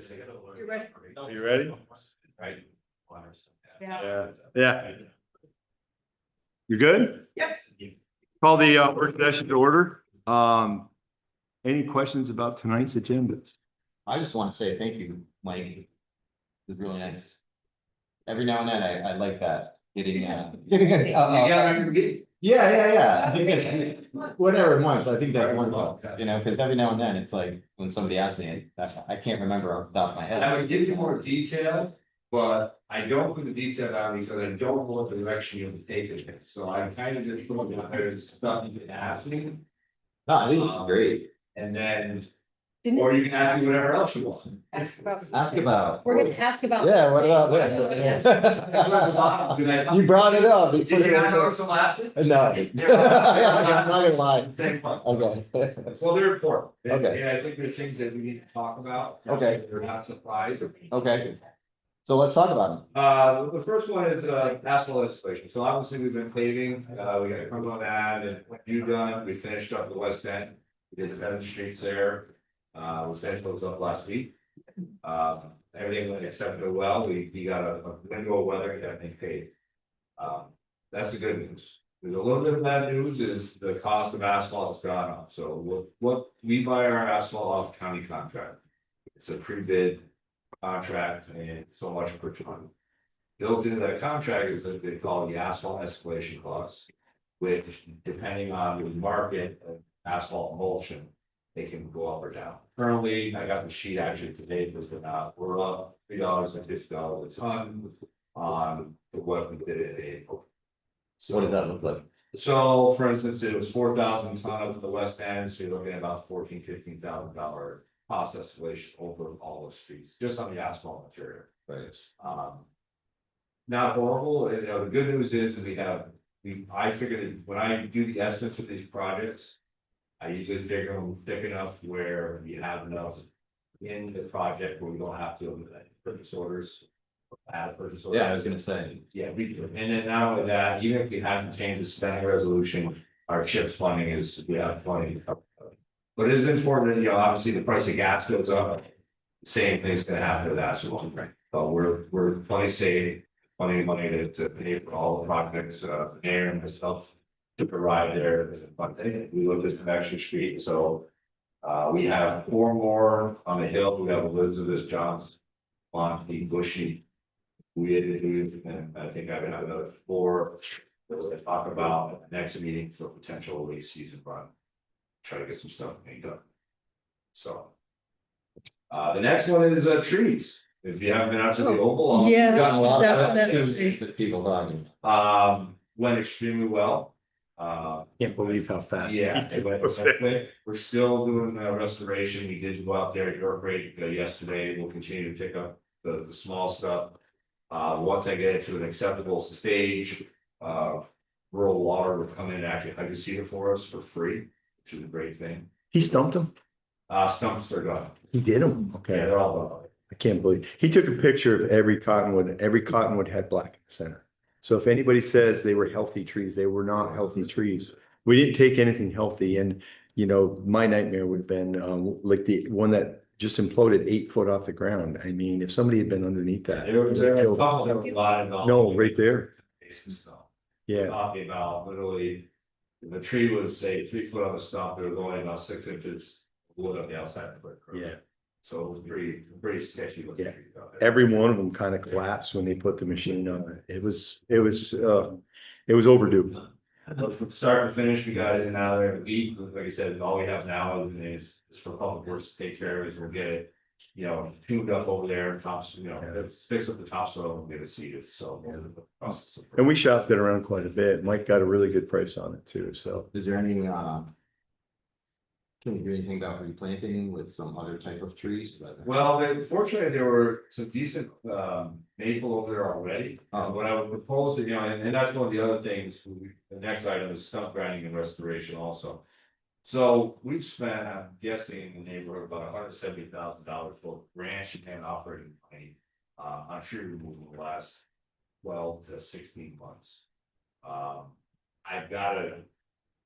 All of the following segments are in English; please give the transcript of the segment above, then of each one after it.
You ready? You ready? Right. Yeah. Yeah. You good? Yep. Call the work session to order. Any questions about tonight's agenda? I just want to say thank you, Mike. It's really nice. Every now and then I like that, getting, yeah. Because whatever it was, I think that's wonderful, you know, because every now and then it's like, when somebody asks me, I can't remember off the top of my head. I would give you more detail, but I don't put the detail down because I don't know what the direction you'll be taking it. So I kind of just put out there stuff you can ask me, No, this is great. and then, Didn't or it you can ask me whatever else you want. ask about? Ask about. We're gonna ask about. Yeah, what about that? You brought it up. You Did put you it not in notice there. the last one? No. I'm not gonna lie. Same one. Okay. Well, they're important. And- Okay. And I think there's things that we need to talk about. Okay. They're not surprised. Okay. So let's talk about The first one is asphalt installation. So obviously we've been paving, we got a cover on that and when you done, we finished up the west end. We did 7 streets there. We finished those up last week. Everything went exceptionally well. We got a window of weather that they paid. That's the good news. There's a little bit of bad news is the cost of asphalt has gone up. So what we buy our asphalt off county contract. It's a pre-bid contract and so much per ton. Built into that contract is that they call the asphalt escalation clause, which depending on the market of asphalt emulsion, they can go up or down. Currently, I got the sheet actually today, we're up $3.50 a ton on what we did in April. it. What does that look like? So for instance, it was 4,000 ton up at the west end, so you're looking at about $15,000 cost escalation over all the streets, just on the asphalt material. Right. Not horrible, you know, the good news is I figured that when I do the estimates for these projects. I usually figure them thick enough where you have enough in the project where we don't have to purchase orders. Add purchase orders. Yeah, I was gonna say. Yeah, we do, and then not only that, even if we haven't changed the spending resolution, our CHIPS funding is, we have plenty. But it is important that, you know, obviously the price of gas goes up. Same thing's gonna happen with asphalt, right? But we're plenty safe, plenty of money to pay for all the projects, Mayor and myself. To provide there, we looked at Connection Street, so. We have 4 more on the hill, we have Elizabeth Johnson, Monty, Bushy. And I think I have another 4 that we'll talk about at the next meeting for potential late season run. Try to get some stuff made up. So. The next one is trees, if you haven't been out to the Oval. Yeah. Gotten a lot of Definitely. people talking. Went extremely well. Can't believe how fast. Yeah, we're still doing restoration. We did go out there at York Rate yesterday. We'll continue to pick up the small stuff. Once I get it to an acceptable stage, rural water will come in and actually hydroseed it for us for free, which is a great thing. He stumped him? Stumps are gone. He did him? Yeah, Okay. they're all done. I can't believe. He took a picture of every cottonwood had black in the center. So if anybody says they were healthy trees, they were not healthy trees. We didn't take anything healthy and, you know, my nightmare would have been like the one that just imploded 8 foot off the ground. I mean, if somebody had been underneath that. There was a couple that were live. No, right there. Yeah, Talking about literally, the tree was say 3 foot on the stump, they were going about 6 inches wood on the outside of the brick. yeah. So it was pretty sketchy looking. Yeah. tree out there. Every one of them kind of collapsed when they put the machine on it. It was overdue. But from start to finish, we got it in out there in a week, like I said, all we have now is for public works to take care of is we'll get it. You know, tuned up over there, tops, you know, fix up the topsoil and get it seeded, so. The process of- And we shopped it around quite a bit. Mike got a really good price on it too, so. Is there any, can we do anything about replanting with some other type of trees? Well, fortunately, there were some decent maple over there already. What I would propose, you know, and that's one of the other things, the next item is stump grinding and restoration also. So we've spent, I'm guessing in the neighborhood about $170,000 for grants and operating money. On tree removal in the last 12 to 16 months. I've gotta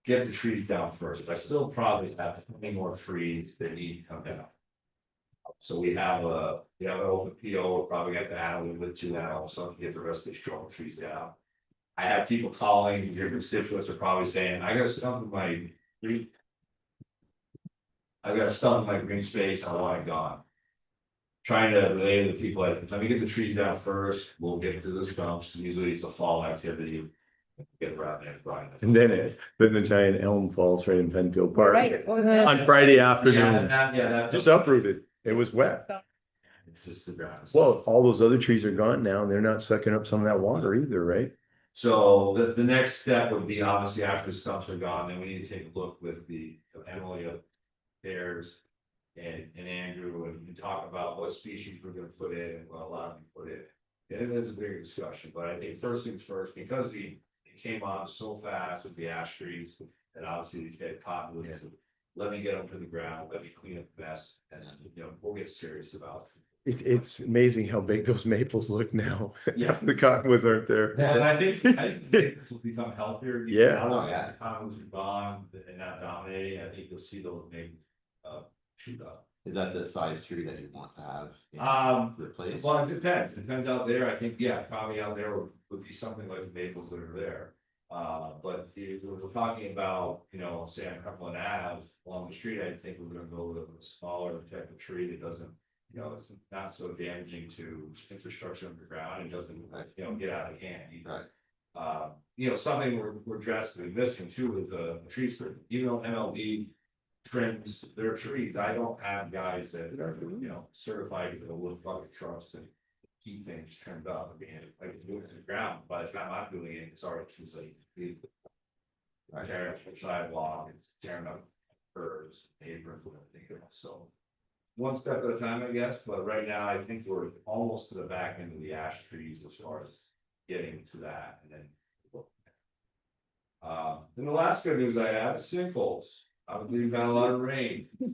get the trees down first, but I still probably have 20 more trees that need to come down. So we have an open PO, we're probably got the alley with 2 now, so to get the rest of these trouble trees down. I have people calling, your constituents are probably saying, I got stuff in my green. I got stuff in my green space, I want it gone. Trying to relay to the people, like, let me get the trees down first, we'll get to the stumps, usually it's a fall activity. Get around there, Brian. And then the giant elm falls right in Penfield Park Right. What was that? on Friday Yeah, afternoon, that. just uprooted. It was wet. It's just the ground. Well, all those other trees are gone now and they're not sucking up some of that water either, right? So the next step would be obviously after the stumps are gone, then we need to take a look with the Emily upstairs. And Andrew and talk about what species we're gonna put in and what a lot of them put in. And it is a bigger discussion, but I think first things first, because it came on so fast with the ash trees. And obviously these dead cottonwoods, let me get them to the ground, let me clean up the mess, and then, we'll get serious about it. It's amazing how big those maples look now. Yeah. After the cottonwoods aren't there. And I think this will become healthier. Yeah. Now Oh, yeah. that Cottonwoods are gone and not dominating, I think you'll see those maybe shoot up. Is that the size tree that you want to have? Replaced? Well, it depends out there, I think, yeah, probably out there would be something like the maples that are there. But if we're talking about, say on Cumberland Ave along the street, I think we're gonna go with a smaller type of tree that doesn't. It's not so damaging to infrastructure underground, it doesn't, get out of hand either. Right. Something we're drastically missing too is the trees, even though MLB. Trims their trees, I don't have guys that, certified to the wood bucket trucks and keep things trimmed up, and I can do it to the ground, by the time I'm doing it, it's already too late. Tearing up the sidewalk, it's tearing up curves, aprons, and everything else, so. One step at a time, I guess, but right now, I think we're almost to the back end of the ash trees as far as getting to that, and then. Then the last good news I have is sinkholes. Obviously, we've had a lot of rain. We've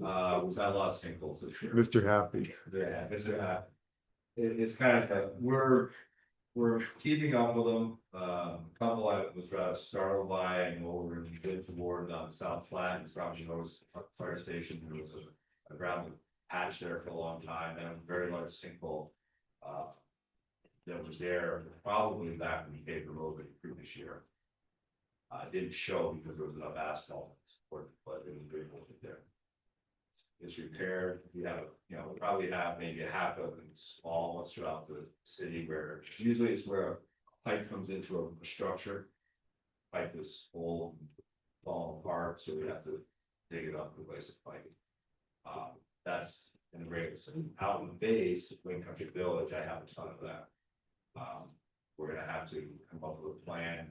had a lot of sinkholes this year. Mr. Happy. Yeah, Mr. Happy. It's kind of, we're keeping up with them. Couple I was rather startled by, I know we're in Bids Ward on South Flat and South Geno's fire station. There was a gravel patch there for a long time and a very large sinkhole. That was there probably back when we paved the road the previous year. Didn't show because there was enough asphalt to support it, but it was very important there. It's repaired, we have, we probably have maybe a half of small ones throughout the city where usually it's where a pipe comes into a structure. Pipe is old, falling apart, so we have to dig it up, replace the pipe. That's in the greatest, out in the base, Wayne Country Village, I have a ton of that. We're gonna have to come up with a plan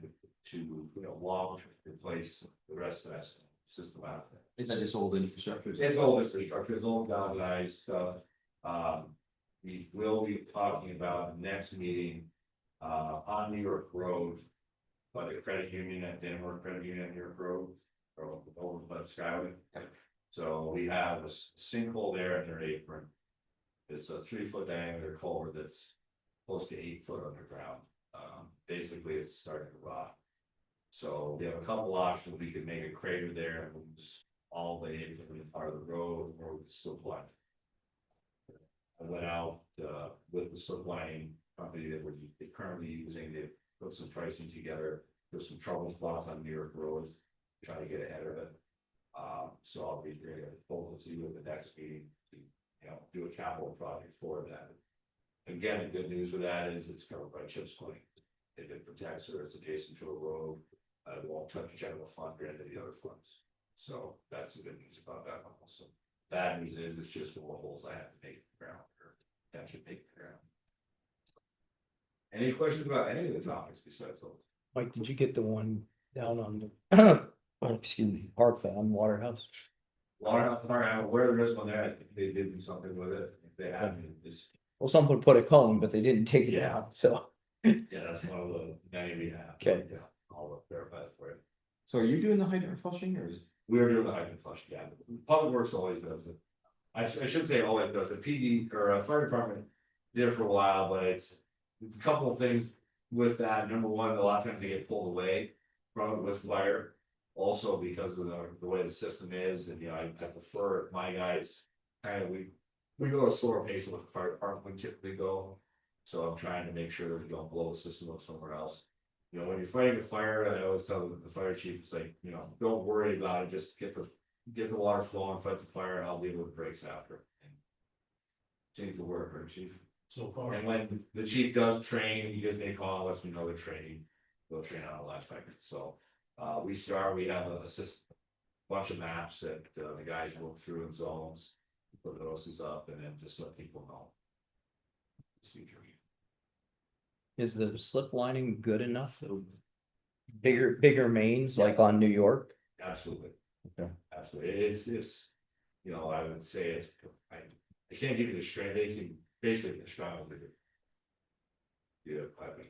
to, long replace the rest of that system out there. Is that just old infrastructure? It's old infrastructure, it's old galvanized stuff. We will be talking about next meeting, on New York Road. By the credit union at Denver Credit Union New York Road, or over by the Skyway. So we have a sinkhole there in their apron. It's a 3-foot diameter culvert that's close to 8 foot underground. Basically it's starting to rot. So we have a couple options, we could make a crater there and lose all the apron part of the road, or we could slip line. I went out with the slip lining company that we're currently using, they put some pricing together, there's some trouble spots on New York roads, try to get ahead of it. So I'll be ready to pull to you at the next meeting to, do a capital project for that. Again, the good news with that is it's covered by CHIPS money. If it protects or it's adjacent to a road, it won't touch general fund or any of the other funds. So that's the good news about that one also. Bad news is it's just more holes I have to make in the ground, or that should make the ground. Any questions about any of the topics besides those? Mike, did you get the one down on the, excuse me, Park on Waterhouse? Waterhouse Park, I'm aware there is one there, I think they did do something with it, if they haven't, it's, Well, someone put a cone, but they didn't take it Yeah. out, so. yeah, that's one of the many we have. Okay. Yeah, I'll verify that for you. So are you doing the hydrant flushing or is? We're doing the hydrant flush, yeah, Public Works always does it. I should say always does it, PD or fire department did it for a while, but it's a couple of things with that. Number one, a lot of times they get pulled away from it with fire. Also because of the way the system is, and I prefer my guys kind of, we go a slower pace than what the fire department would typically go. So I'm trying to make sure that we don't blow the system up somewhere else. You know, when you're fighting a fire, I always tell the fire chief, it's like, you know, don't worry about it, just get the water flowing, fight the fire, I'll deal with the breaks after. Seems to work, right, chief? So far. And when the chief does train, he gives me a call, lets me know they're training, they'll train on the last packet, so. We have a system, bunch of maps that the guys work through in zones. Put those up and then just let people know. Procedure. Is the slip lining good enough? Bigger mains like on New York? Absolutely. Okay. Absolutely, it's, you know, I would say it's, I can't give you the strength, they can basically construct with it. Yeah, I mean.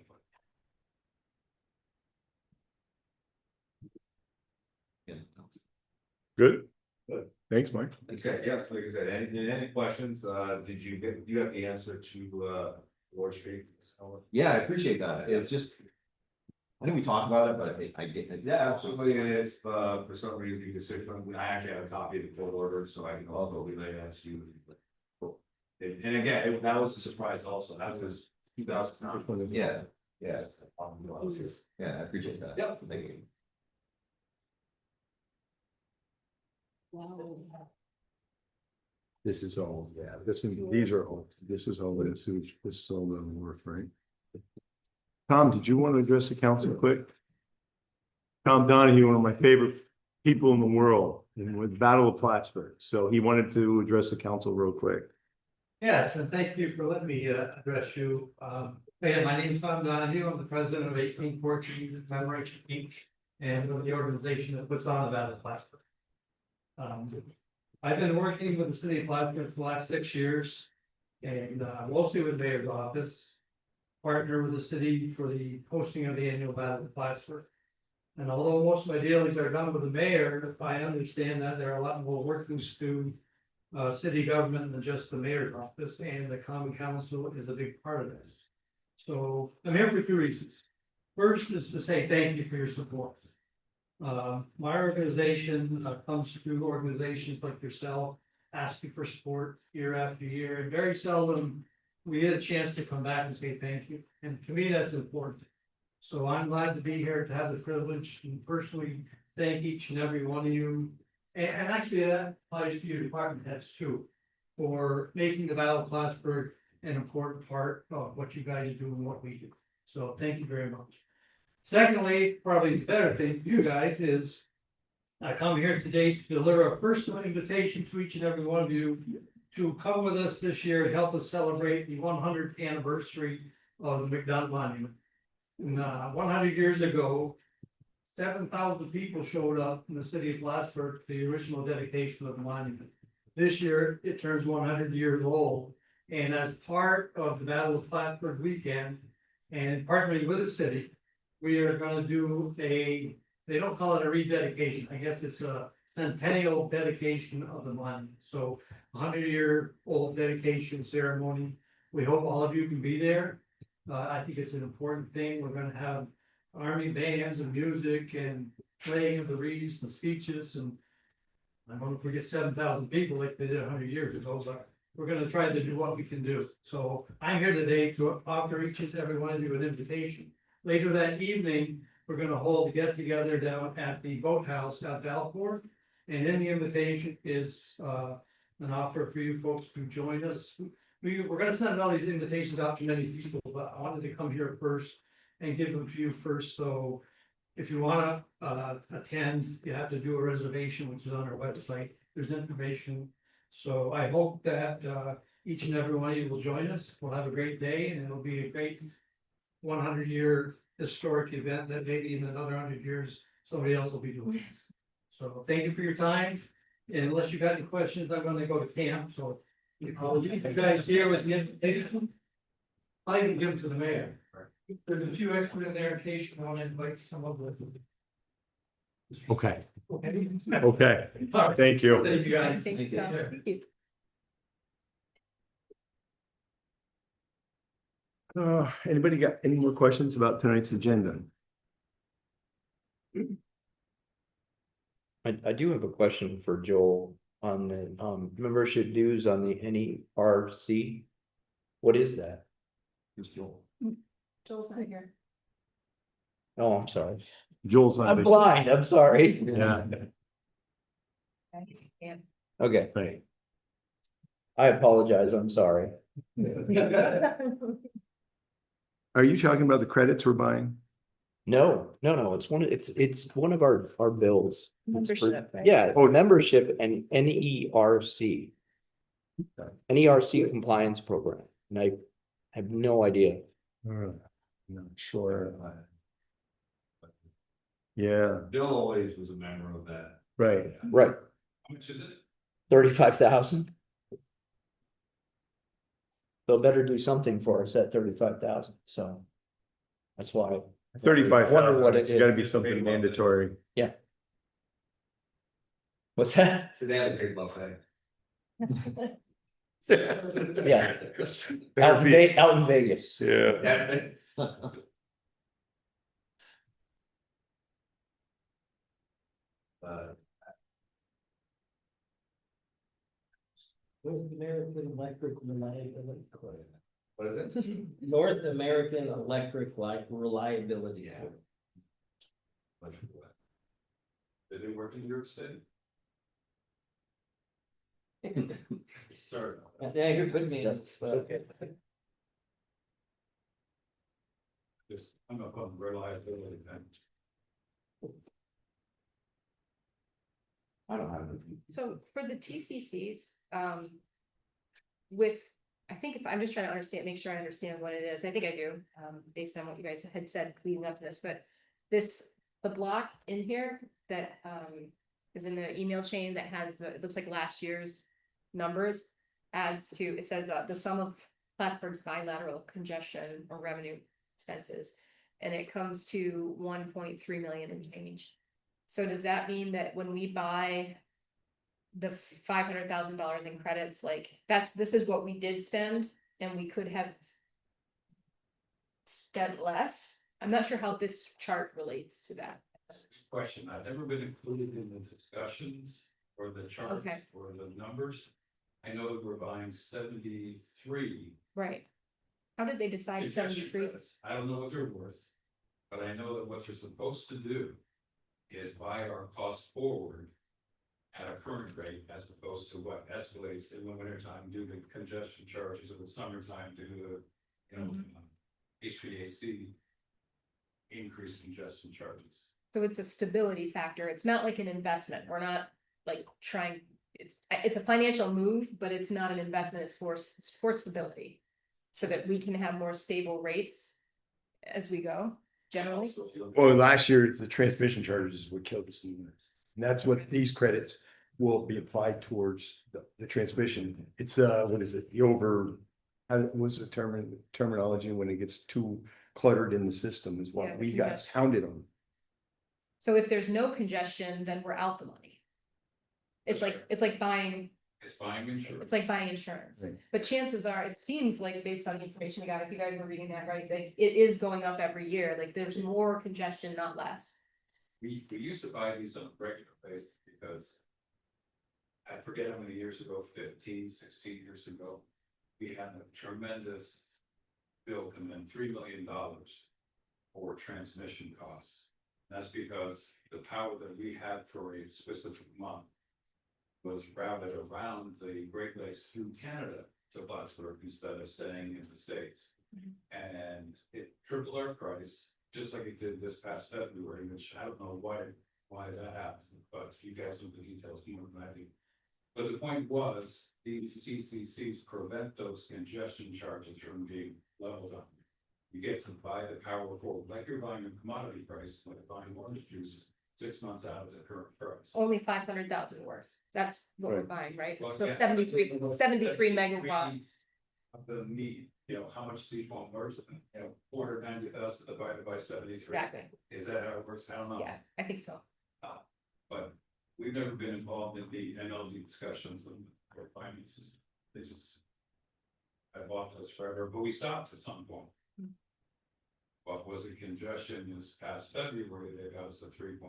Yeah. Good. Thanks, Mike. Okay, yeah, like I said, any questions, did you have the answer to, Ward Street? Yeah, I appreciate that. It's just. I know we talked about it, but I get it. Yeah, absolutely, and if, for some reason you consider, I actually have a copy of the court order, so I can also relay that to you. And again, that was a surprise also, that was 2009. Yeah, yes. Yeah, I appreciate that. Yep. Thank you. This is all, yeah, these are all, this is all the sewage, this is all the work, right? Tom, did you want to address the council quick? Tom Donahue, one of my favorite people in the world, and with Battle of Plattsburgh, so he wanted to address the council real quick. Yes, and thank you for letting me address you. Again, my name is Tom Donahue. I'm the president of 1814 Commemoration Inc. and with the organization that puts on the Battle of Plattsburgh. I've been working with the city of Plattsburgh for the last 6 years and mostly with the mayor's office. Partner with the city for the hosting of the annual Battle of Plattsburgh. And although most of my dealings are done with the mayor, I understand that there are a lot more workings to city government than just the mayor's office, and the common council is a big part of this. So I'm here for 2 reasons. First is to say thank you for your support. My organization comes through organizations like yourself, asking for support year after year, and very seldom we get a chance to come back and say thank you. And to me, that's important. So I'm glad to be here to have the privilege and personally thank each and every one of you. And actually that applies to your department heads too, for making the Battle of Plattsburgh an important part of what you guys do and what we do. So thank you very much. Secondly, probably the better thing for you guys is I come here today to deliver a personal invitation to each and every one of you to come with us this year and help us celebrate the 100th anniversary of the McDonough Monument. And 100 years ago, 7,000 people showed up in the city of Plattsburgh for the original dedication of the monument. This year, it turns 100 years old. And as part of the Battle of Plattsburgh weekend, and partnering with the city, we are going to do they don't call it a rededication. I guess it's a centennial dedication of the monument. So 100-year-old dedication ceremony. We hope all of you can be there. I think it's an important thing. We're going to have army bands and music and playing of the wreaths and speeches. And I don't know if we get 7,000 people like they did 100 years ago, but we're going to try to do what we can do. So I'm here today to offer each and every one of you an invitation. Later that evening, we're going to hold a get together down at the boathouse at Valport. And in the invitation is an offer for you folks to join us. We're going to send all these invitations out to many people, but I wanted to come here first and give them to you first. So if you want to attend, you have to do a reservation, which is on our website. There's information. So I hope that each and every one of you will join us. We'll have a great day, and it'll be a great 100-year historic event that maybe in another 100 years, somebody else will be doing this. So thank you for your time. And unless you got any questions, I'm going to go to camp. So I'll leave you guys here with the invitation. I can give them to the mayor. There's a few extra in there in case you want to invite some of them. Okay, Okay. okay, All right. thank you. Thank you guys. Thank you, Take Tom. care. Thank you. Anybody got any more questions about tonight's agenda? I do have a question for Joel. on the, membership dues on the NERC. What is that? Joel's not here. Oh, I'm sorry. Joel's not. I'm blind, I'm sorry. Yeah, Yeah. Okay, right. I apologize, I'm sorry. Are you talking about the credits we're buying? No, it's one of our bills. It's for- Membership, right? Yeah, membership and NERC. NERC compliance program, and I have no idea. Not sure. Yeah, Bill always was a member of that. right. Right, How much is it? 35,000. They'll better do something for us at 35,000, so. That's why. 35,000, What it it's gotta is. be something mandatory. What's that? So they have a big buffet. Yeah. Out in Vegas. Yeah. That's. North American Electric Reliability. What is it? North American Electric like Reliability. Did they work in New York State? Sorry. Yeah, you're good man. Okay. Just, I'm up on reliability then. I don't have it. So for the TCCs, with, I think if I'm just trying to understand, make sure I understand what it is. I think I do, based on what you guys had said leading up to this, but the block in here that, is in the email chain that has it looks like last year's numbers adds to, it says, the sum of Plattsburgh's bilateral congestion or revenue expenses. And it comes to 1.3 million and change. So does that mean that when we buy the $500,000 in credits, like this is what we did spend and we could have spent less? I'm not sure how this chart relates to that. Question, I've never been included in the discussions or the charts Okay. or the numbers. I know that we're buying 73. Right. How did they decide congestion 73? credits. I don't know what they're worth, but I know that what you're supposed to do is buy our costs forward at a current rate as opposed to what escalates in the wintertime due to congestion charges or the summertime due to, HVAC increased congestion charges. So it's a stability factor. It's not like an investment. We're not like trying, it's a financial move, but it's not an investment. It's for stability. So that we can have more stable rates as we go, generally. Also, if you look- Well, last year, it's the transmission charges would kill us. And that's what these credits will be applied towards the transmission. It's what is it? What's the terminology when it gets too cluttered in the system is Yeah, what we the got congestion. counted on. So if there's no congestion, then we're out the money. It's That's like, right. it's like buying, It's buying insurance. it's like buying insurance. Right. But chances are, it seems like based on the information we got, if you guys were reading that right, that it is going up every year. Like there's more congestion, not less. We used to buy these on a regular basis because I forget how many years ago, 15, 16 years ago, we had a tremendous bill come in, $3 million for transmission costs. That's because the power that we had for a specific month was routed around the Great Lakes through Canada to Plattsburgh instead of staying in the States. And it tripled our price, just like it did this past February, which I don't know why that happens, but you guys know the details more than I do. But the point was, these TCCs prevent those congestion charges from being leveled up. You get to buy the power forward, like you're buying a commodity price, like buying orange juice 6 months out of the current price. Only 500,000 worth. That's what we're Right. buying, right? Well, So yeah. 73 megawatts. Of the need, how much is each one worth, 490,000 divided by 73. Exactly. Is that how it works? I don't know. Yeah, I think so. But we've never been involved in the NLG discussions and their finances. They just. I bought those forever, but we stopped at some point. What was the congestion this past February? They got us a $3.7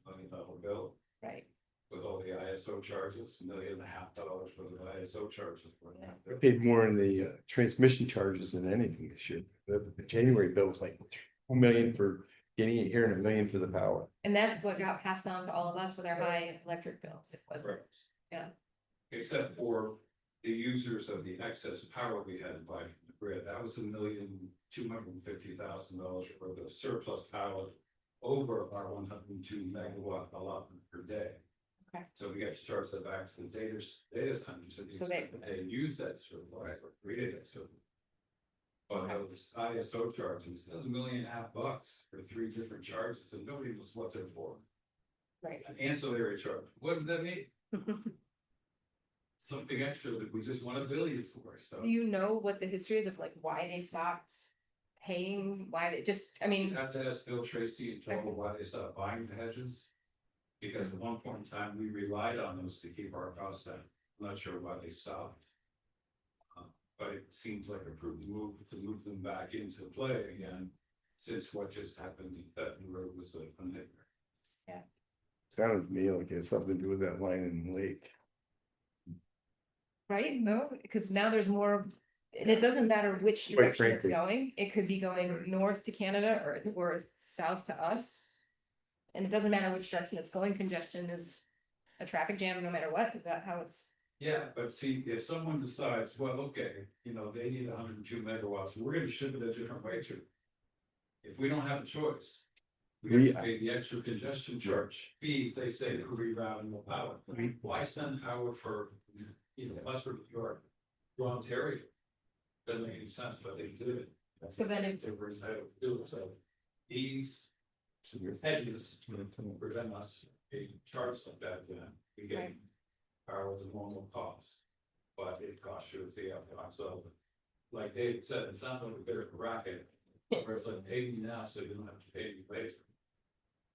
million bill. Right. with all the ISO charges, $1.5 million for the ISO charges. I paid more in the transmission charges than anything this year. The January bill was like 2 million for getting it here and 1 million for the power. And that's what got passed on to all of us with our high electric bills. It was, Right. Yeah. Except for the users of the excess power we had to buy from the grid, that was $1,250,000 worth of surplus power over our 102 megawatt allotment per day. Okay. So we got to charge that back to the data centers, so So they- they use that surplus, or created it, so. But those ISO charges, that was $1.5 million for 3 different charges, and nobody knows what they're for. right. An ancillary charge, what did that mean? Something extra that we just want to bill you for, so. Do you know what the history is of like why they stopped paying, why they just, I You mean, have to ask Bill Tracy and trouble why they stopped buying the hedges. Because at one point in time, we relied on those to keep our costs down. I'm not sure why they stopped. But it seems like a prudent move to move them back into play again, since what just happened, that new road was a nightmare. Sounded to me like it had something to do with that line in the lake. right, no, because now there's more. And it doesn't matter which Quite direction it's frankly. going, it could be going north to Canada or south to us. And it doesn't matter which direction it's going, congestion is a traffic jam no matter what, is that how it's? Yeah, but see, if someone decides, well, okay, they need 102 megawatts, we're gonna ship it a different way too. If we don't have a choice. We have to pay the extra congestion charge fees, they say, for rerouting the power. Why send power for, Westford, New York, to Ontario? Doesn't make any sense, but they did it. So then if- They were entitled to do it, so these hedges prevent us being charged like that, we get Right. power with a normal cost. But it costs you a fee upfront, so like David said, it sounds like a bit of a racket. Where it's like pay me now, so you don't have to pay me later.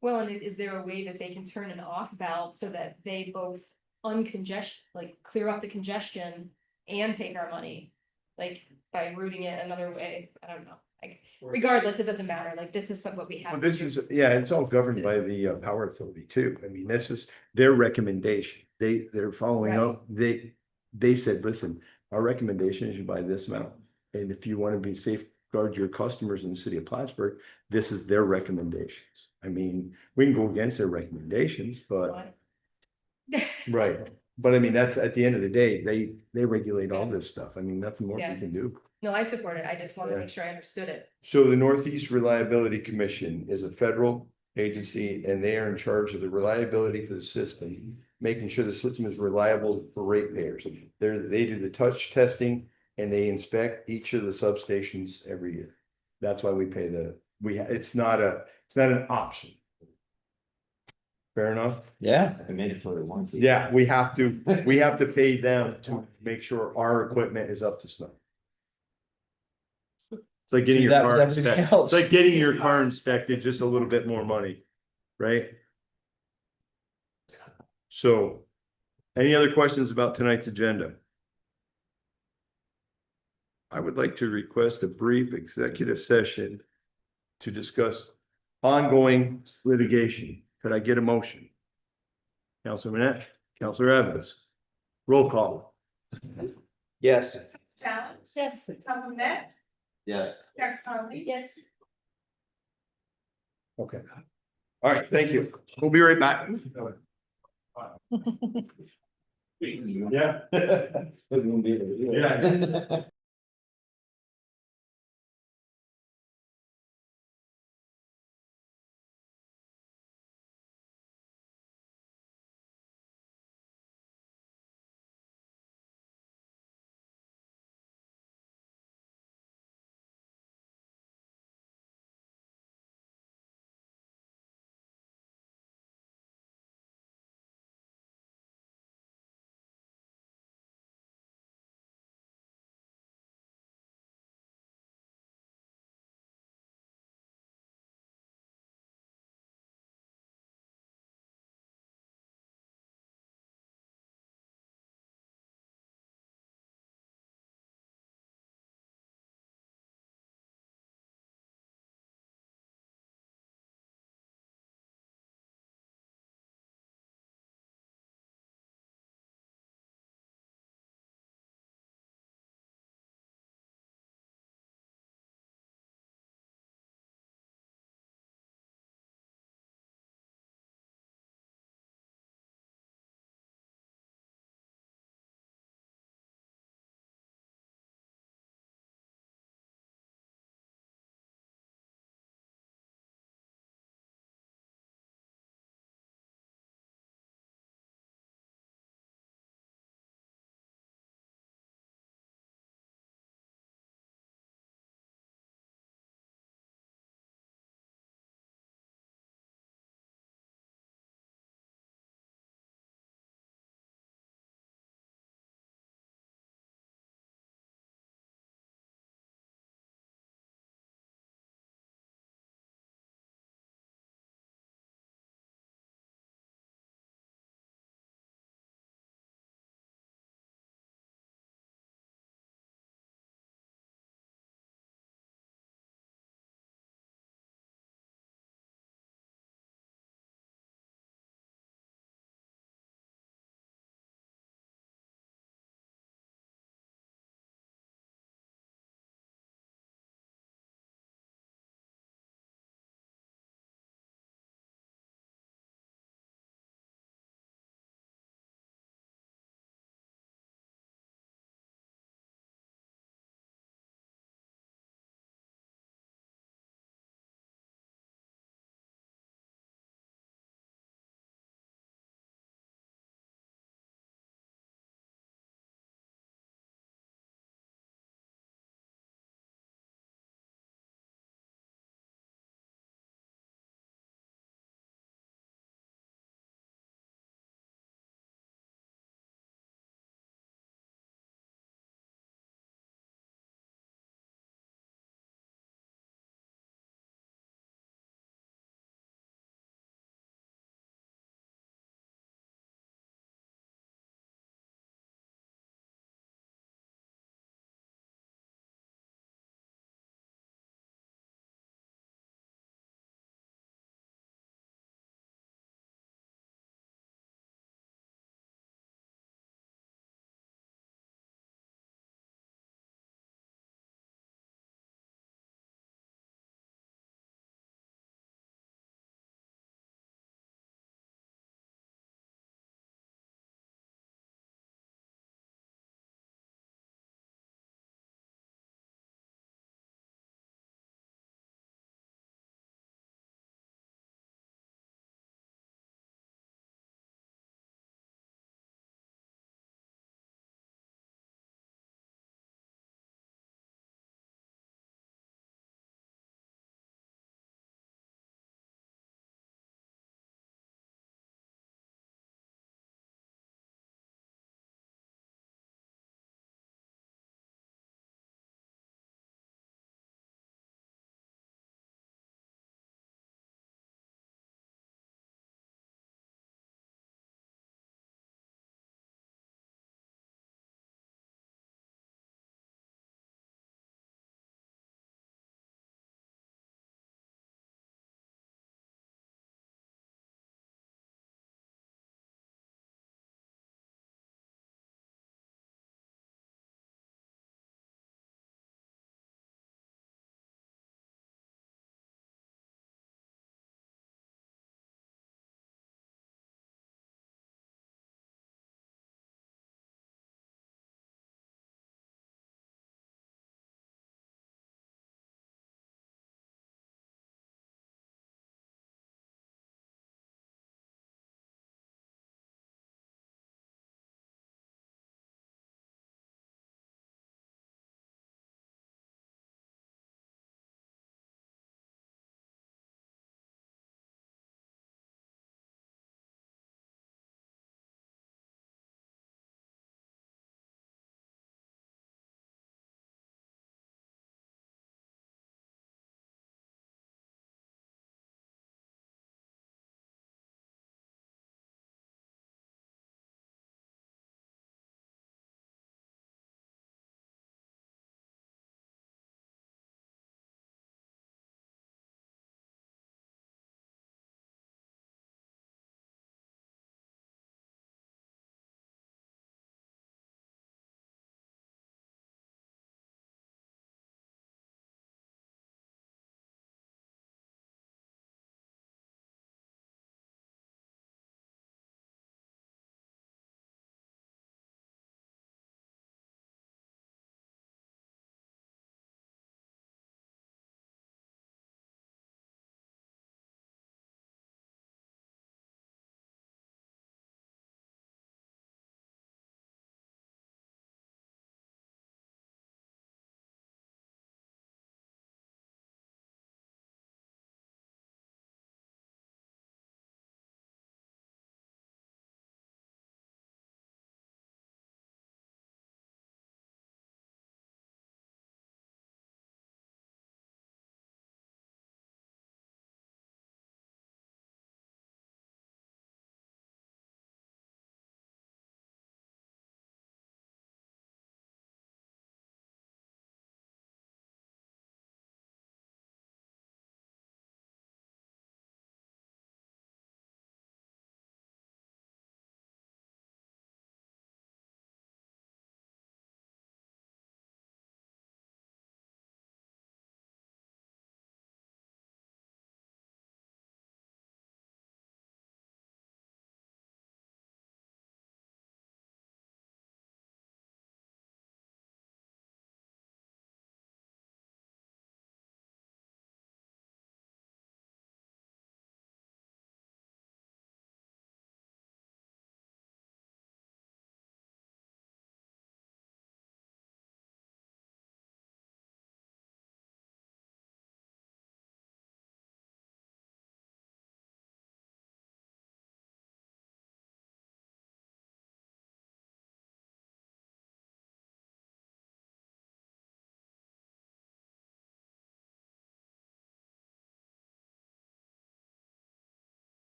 Well, and is there a way that they can turn an off valve so that they both uncongestion, like clear up the congestion and take our money? Like by routing it another way, I don't know, like regardless, it doesn't matter, like this is what we have. Well, to this do. is, yeah, it's all governed by the Power Authority too. I mean, this is their recommendation. They're following Right. up. They said, listen, our recommendation is you buy this amount. And if you want to be safeguard your customers in the city of Plattsburgh, this is their recommendations. I mean, we can go against their recommendations, but, What? right. But I mean, that's at the end of the day, they regulate all this stuff. I mean, nothing more we Yeah. can do. No, I support it, I just wanted to Yeah. make sure I understood it. So the Northeast Reliability Commission is a federal agency and they are in charge of the reliability for the system, making sure the system is reliable for ratepayers. They do the touch testing and they inspect each of the substations every year. That's why we pay it's not an option. Fair enough? Yeah, I mean, it's what it wants. Yeah, we have to pay them to make sure our equipment is up to snuff. It's like getting Do your that car with everything inspected. else. It's like getting your car inspected, just a little bit more money, right? So, any other questions about tonight's agenda? I would like to request a brief executive session to discuss ongoing litigation. Could I get a motion? Counselor Manette, Counselor Evans, roll call. Yes. Challenge, Yes. Councilman Net, Yes. Dr. Conley. Yes. Okay. All right, thank you. We'll be right back. Yeah. Yeah.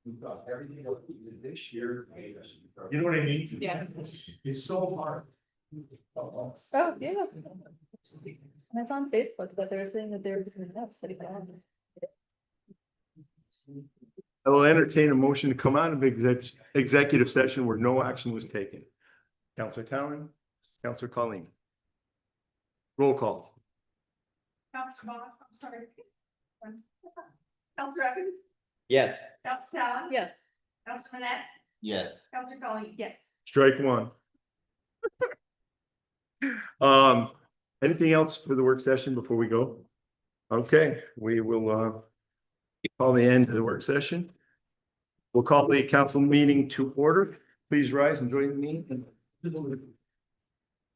We've got everything else this year. You know what I mean? Yeah. It's so hard. Oh, yeah. And it's on Facebook that they're saying that they're. I will entertain a motion to come out of executive session where no action was taken. Counselor Talon, Counselor Colleen. Roll call. Counselor Bond, I'm sorry. Counselor Evans, Yes. Counselor Talon. Yes. Counselor Manette, Yes. Counselor Colleen. Yes. Strike one. Anything else for the work session before we go? Okay, we will call the end of the work session. We'll call the council meeting to order. Please rise and join me.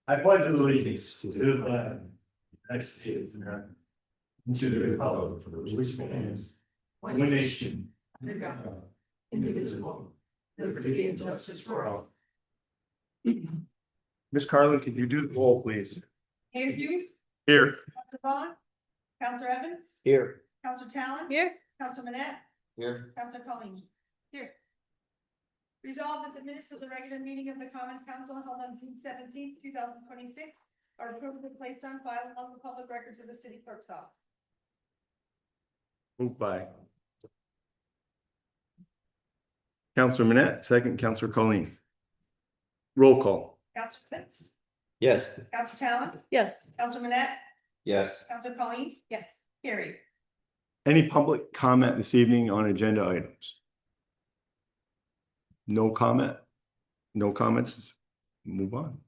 I pledge allegiance to the flag of the United States of America, and to the republic for which it stands, one nation, under God, indivisible, liberty and justice for all. Ms. Carlin, could you do the roll, please? Mayor Hughes, Here. Counselor Bond, Counselor Evans, Here. Counselor Talon. Here. Counselor Manette, Here. Counselor Colleen. Here. Resolved that the minutes of the regular meeting of the Common Council held on June 17th, 2026 are approved and placed on file among the public records of the city clerk's office. Moved by Counselor Manette, second Counselor Colleen. Roll call. Counselor Evans, Yes. Counselor Talon, Yes. Counselor Manette, Yes. Counselor Colleen, Yes. carried. Any public comment this evening on agenda items? No comment? No comments? Move on.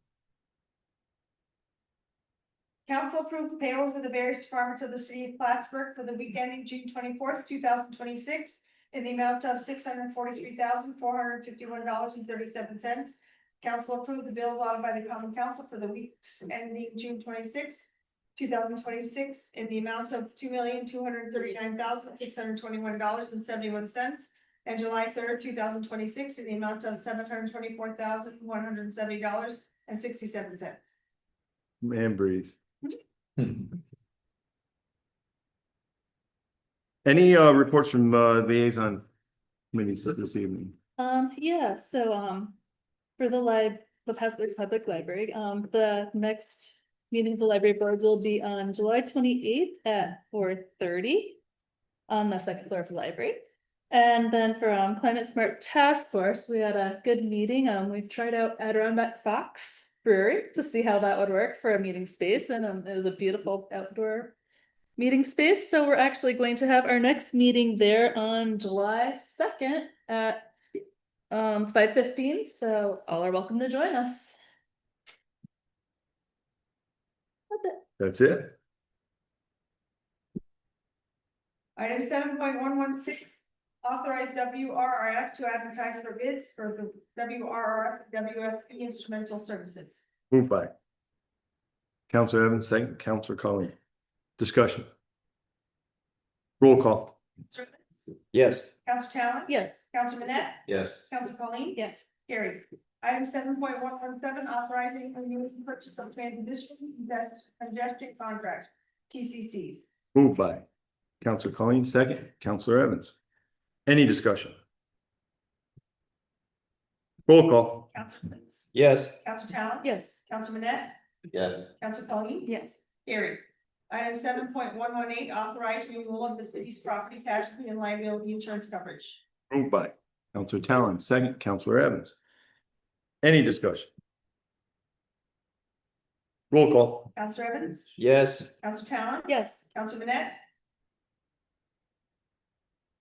Council approved the payrolls of the various departments of the city of Plattsburgh for the week ending June 24th, 2026 in the amount of $643,451.37. Council approved the bills audited by the Common Council for the weeks ending June 26th, 2026 in the amount of $2,239,621.71. And July 3rd, 2026 in the amount of $724,170.67. Man, breathe. Any reports from liaison committees this evening? Yeah, so, for the Plattsburgh Public Library, the next meeting of the library board will be on July 28th at 4:30 on the second floor of the library. And then for, Climate Smart Task Force, we had a good meeting. We tried out Adirondack Fox Brewery to see how that would work for a meeting space, and, it was a beautiful outdoor meeting space. So we're actually going to have our next meeting there on July 2nd at 5:15, so all are welcome to join us. That's it. That's it. Item 7.116, authorize WRRF to advertise for bids for the WRRF, WFP instrumental services. Moved by Counselor Evans, second Counselor Colleen. Discussion. Roll call. Counselor Evans, Yes. Counselor Talon. Yes. Counselor Manette, Yes. Counselor Colleen. Yes. Carried. Item 7.117, authorizing the use and purchase of transmission congestion contracts, TCCs. Moved by Counselor Colleen, second Counselor Evans. Any discussion? Roll call. Counselor Evans, Yes. Counselor Talon. Yes. Counselor Manette, Yes. Counselor Colleen. Yes. Carried. Item 7.118, authorize renewal of the city's property casualty and liability insurance coverage. Moved by Counselor Talon, second Counselor Evans. Any discussion? Roll call. Counselor Evans, Yes. Counselor Talon. Yes. Counselor Manette,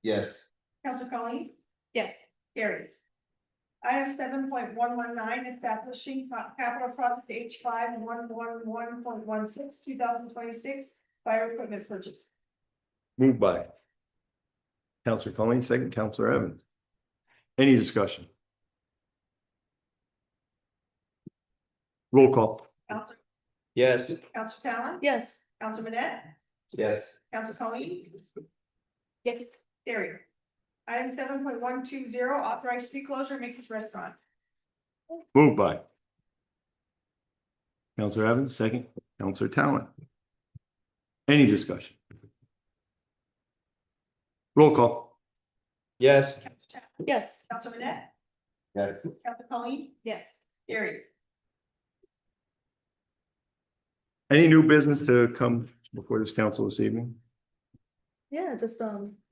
Yes. Counselor Colleen. Yes. Carried. Item 7.119, establishing capital project H5111.16, 2026 fire equipment purchase. Moved by Counselor Colleen, second Counselor Evans. Any discussion? Roll call. Counselor, Yes. Counselor Talon. Yes. Counselor Manette, Yes. Counselor Colleen. Yes. Carried. Item 7.120, authorized street closure, Mickey's Restaurant. Moved by Counselor Evans, second Counselor Talon. Any discussion? Roll call. Yes. Counselor Tappan, Yes. Counselor Net, Yes. Counselor Colleen, Yes. Gary. Any new business to come before this council this evening? Yeah, just,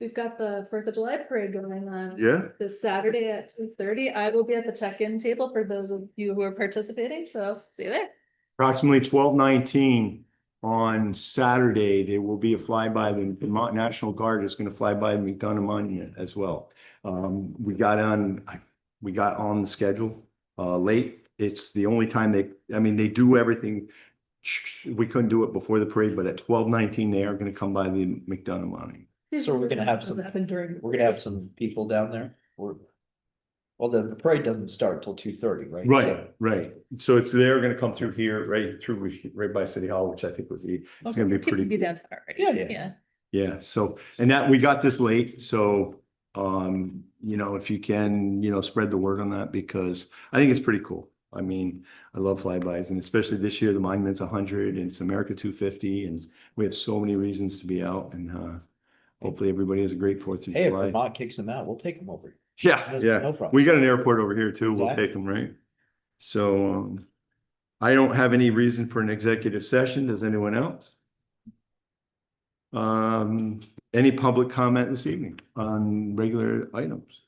we've got the 4th of July parade going on. Yeah, This Saturday at 2:30. I will be at the check-in table for those of you who are participating, so see you there. approximately 12:19 on Saturday, there will be a flyby. The Vermont National Guard is going to fly by the McDonough Monument as well. We got on the schedule late. It's the only time they do everything. We couldn't do it before the parade, but at 12:19, they are going to come by the McDonough Monument. So we're gonna have some, we're gonna have some people down there, or, well, the parade doesn't start till 2:30, right? Right, right. So they're going to come through here, right by City Hall, which I think would be, it's going to be People pretty. be down already. Yeah. Yeah. Yeah, so, and that, we got this late, so, if you can, spread the word on that, because I think it's pretty cool. I mean, I love flybys, and especially this year, the monument's 100, and it's America 250, and we have so many reasons to be out, and, hopefully everybody has a great 4th of Hey, if July. Vermont kicks them out, we'll take them over. Yeah, yeah, No problem. we got an airport over here too, we'll Exactly. take them, right? So, I don't have any reason for an executive session, does anyone else? Any public comment this evening on regular items?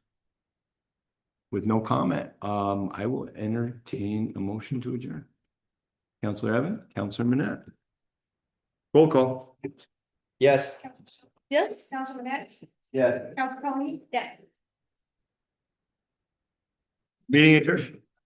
With no comment, I will entertain a motion to adjourn. Counselor Evan, Counselor Manette. Roll call. Yes. Yes. Counselor Net, Yes. Counselor Colleen, Yes. Meeting adjourned.